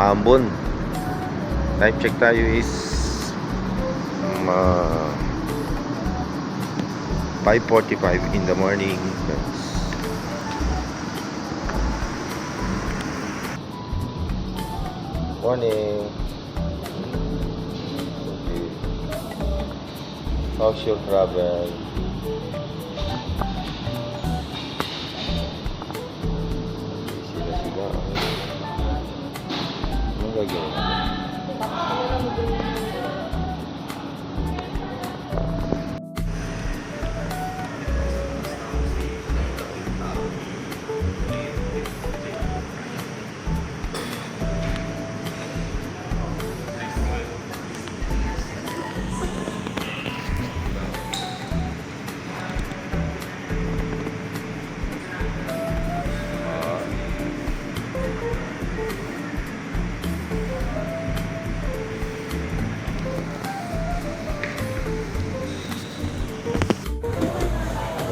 maambon. Time check tayo is 5:45 in the morning. Morning. Okay. How's your travel? Sila. Anong gagawin natin?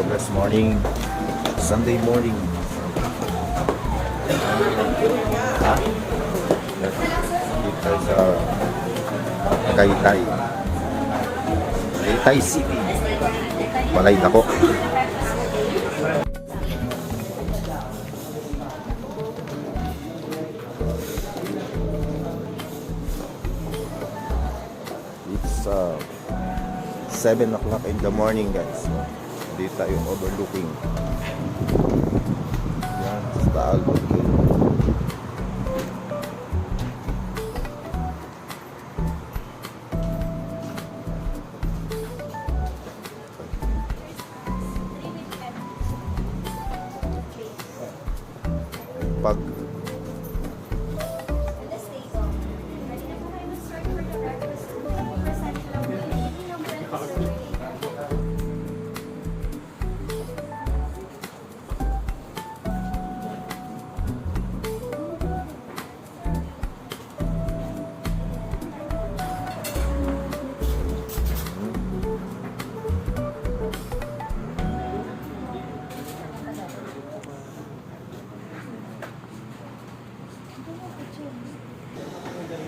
This morning, Sunday morning. Dito sa Tagaytay. Tagaytay City. Balay Dako. It's 7 o'clock in the morning, guys. Dito tayo overlooking. Yan, sa Taal. Pag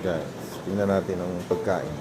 guys, tingnan natin ang pagkain.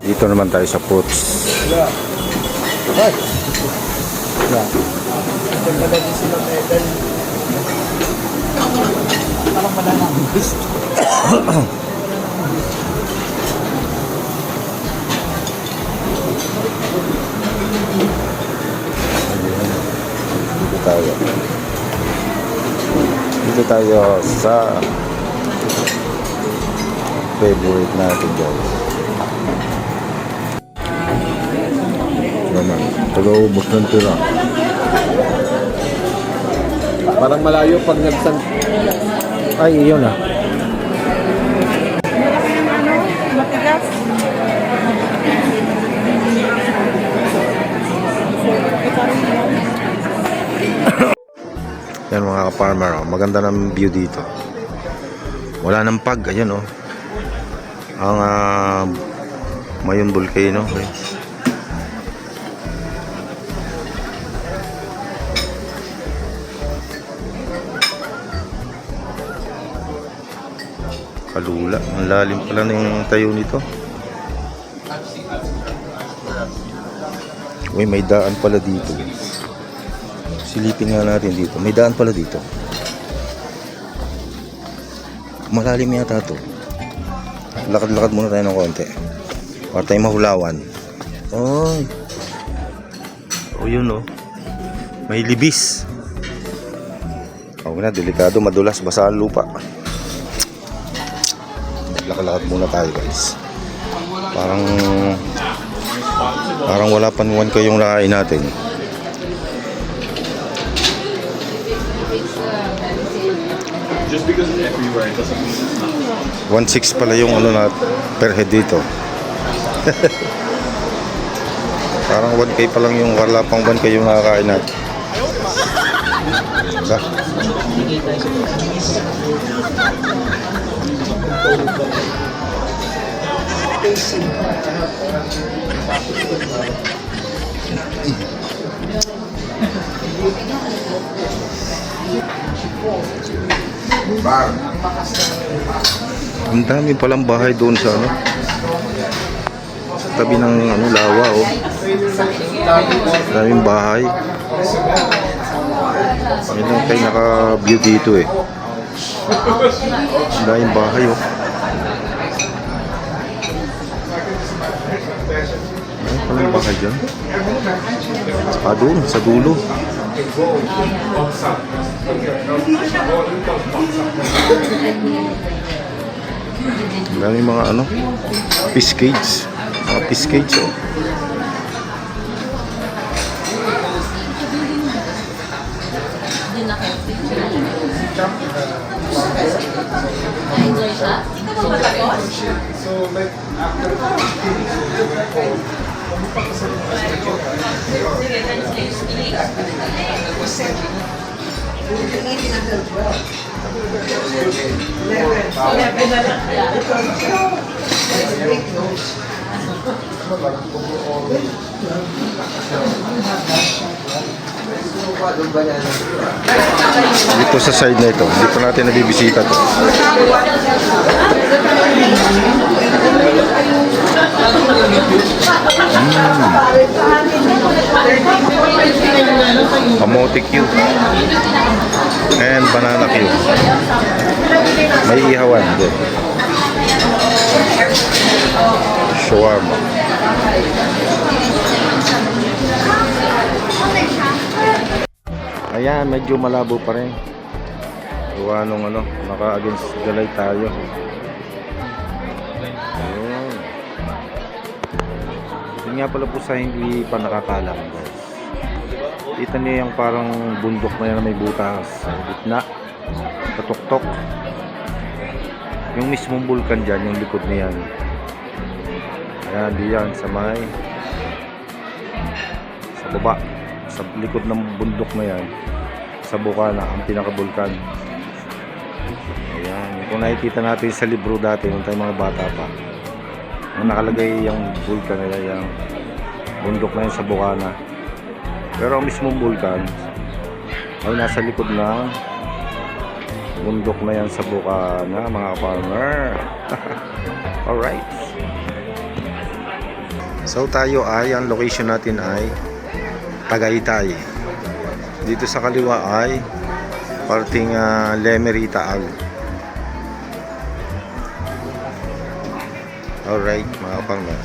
Dito naman tayo sa fruits. Dito tayo sa favorite natin, guys. naman. Taga-ubos ng tira. Parang malayo pag nagsan... Ay, yun ah. Matigas. Yan mga ka-farmer, oh. Maganda ng view dito. Wala nang pag, ayan oh. Ang Mayon Volcano, guys. Kalula, ang lalim pala ng tayo nito. Uy, may daan pala dito. Silipin nga natin dito. May daan pala dito. Malalim yata to. Lakad-lakad muna tayo ng konti. Para tayo mahulawan. Oy. O yun oh. May libis. Huwag na, delikado, madulas, basa ang lupa. Lakad-lakad muna tayo guys. Parang wala pa nuwan ko yung nakain natin. Just because it's everywhere, it doesn't mean it's not. 1.6 pala yung ano na per head dito. Parang 1K pa lang yung wala pang 1K yung nakakain natin. Ba? Ang dami palang bahay doon sa ano, sa tabi ng ano, lawa oh. Daming bahay. May lang kayo naka-view dito eh. Ang daming bahay oh. Ay, palang bahay dyan. Doon, sa dulo. Ang daming mga ano, fish cage. Mga fish cage oh. Dito sa side na ito, dito natin nabibisita to. Kamote cube and banana cube. May ihawan din. Shawarma. Ayan, medyo malabo pa rin. Gawa nung ano, naka-against the light tayo. Ayun. Yun nga pala po sa hindi pa nakakalam, guys. Kita niyo yung parang bundok na yan na may butas sa gitna. Katuktok. Yung mismong bulkan dyan, yung likod niyan. Ayan, diyan sa may sa baba, sa likod ng bundok na yan, sa Bukana, ang pinakabulkan. Ayan, kung nakikita natin sa libro dati nung tayo mga bata pa, ang nakalagay yung bulkan nila, yung bundok na yan sa Bukana. Pero ang mismong bulkan ay nasa likod ng bundok na yan sa Bukana, mga farmer. Alright. So tayo ay, ang location natin ay Tagaytay. Dito sa kaliwa ay parting Lemerita Ag. Alright mga farmer.